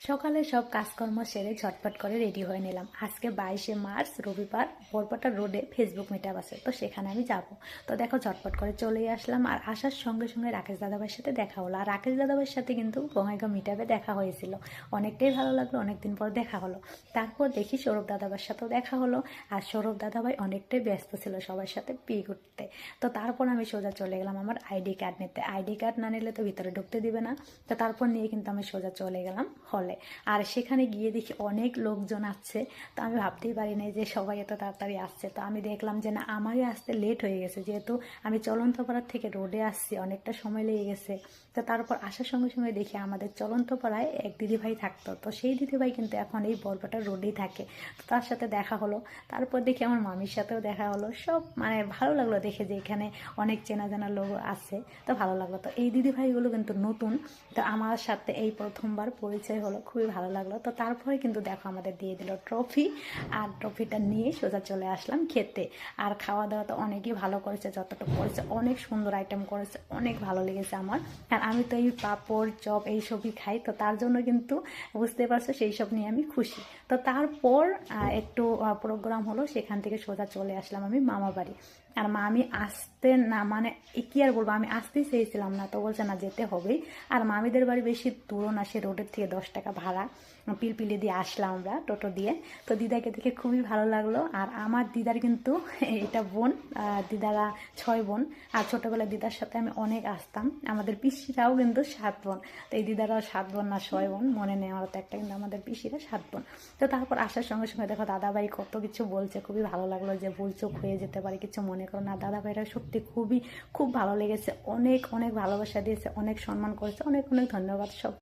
সকালে সব কাজকর্ম সেরে ঝটপট করে রেডি হয়ে নিলাম। আজকে 22শে মার্চ রবিবার, বরপটা রোডে ফেসবুক মিটআপ আছে, তো সেখানে আমি যাব। তো দেখো ঝটপট করে চলেই আসলাম। আর আসার সঙ্গে সঙ্গে রাকেশ দাদাভাইয়ের সাথে দেখা হলো। আর রাকেশ দাদাভাইয়ের সাথে কিন্তু বঙ্গাইগাঁও মিটআপে দেখা হয়েছিল, অনেকটাই ভালো লাগলো, অনেকদিন পর দেখা হলো। তারপর দেখি সৌরভ দাদাভাইয়ের সাথেও দেখা হলো। আর সৌরভ দাদাভাই অনেকটাই ব্যস্ত ছিল সবার সাথে পি করতে। তো তারপর আমি সোজা চলে গেলাম আমার আইডি কার্ড নিতে। আইডি কার্ড না নিলে তো ভিতরে ঢুকতে দিবে না। তো তারপর নিয়ে কিন্তু আমি সোজা চলে গেলাম হলে। আর সেখানে গিয়ে দেখি অনেক লোকজন আসছে। তো আমি ভাবতেই পারি নাই যে সবাই এত তাড়াতাড়ি আসছে। তো আমি দেখলাম যে না, আমারই আসতে লেট হয়ে গেছে, যেহেতু আমি চলন্তপাড়ার থেকে রোডে আসছি, অনেকটা সময় লেগে গেছে। তো তারপর আসার সঙ্গে সঙ্গে দেখি আমাদের চলন্তপাড়ায় এক দিদিভাই থাকতো। তো সেই দিদিভাই কিন্তু এখন এই বরপেটা রোডেই থাকে। তো তার সাথে দেখা হলো। তারপর দেখি আমার মামির সাথেও দেখা হলো। সব মানে ভালো লাগলো দেখে যে এখানে অনেক চেনা জানা লোক আছে। তো ভালো লাগলো। তো এই দিদিভাইগুলো কিন্তু নতুন, তো আমার সাথে এই প্রথমবার পরিচয় হলো, খুবই ভালো লাগলো। তো তারপরে কিন্তু দেখো আমাদের দিয়ে দিল ট্রফি। আর ট্রফিটা নিয়ে সোজা চলে আসলাম খেতে। আর খাওয়া দাওয়া তো অনেকই ভালো করেছে, যতটুকু করেছে অনেক সুন্দর আইটেম করেছে, অনেক ভালো লেগেছে আমার। আর আমি তো এই পাঁপড় চপ এইসবই খাই, তো তার জন্য কিন্তু বুঝতে পারছো সেই সব নিয়ে আমি খুশি। তো তারপর একটু প্রোগ্রাম হলো, সেখান থেকে সোজা চলে আসলাম আমি মামা বাড়ি। আর মা আমি আসতে না মানে কি আর বলবো, আমি আসতেই চেয়েছিলাম না, তো বলছে না যেতে হবেই। আর মামিদের বাড়ি বেশি দূরও না, সে রোডের থেকে 10 টাকা ভাড়া, পিলপিলি দিয়ে আসলাম আমরা টোটো দিয়ে। তো দিদাকে দেখে খুবই ভালো লাগলো। আর আমার দিদার কিন্তু এটা বোন, দিদারা 6 বোন। আর ছোটোবেলায় দিদার সাথে আমি অনেক আসতাম। আমাদের পিসিরাও কিন্তু 7 বোন। তো এই দিদারাও 7 বোন না 6 বোন মনে নেই আমার তো একটা, কিন্তু আমাদের পিসিরা 7 বোন। তো তারপর আসার সঙ্গে সঙ্গে দেখো দাদাভাই কত কিছু বলছে, খুবই ভালো লাগলো যে ভুল চোখ হয়ে যেতে পারে, কিছু মনে করো না। দাদাভাইরা সত্যি খুব ভালো লেগেছে, অনেক অনেক ভালোবাসা দিয়েছে, অনেক সম্মান করেছে, অনেক অনেক ধন্যবাদ সব।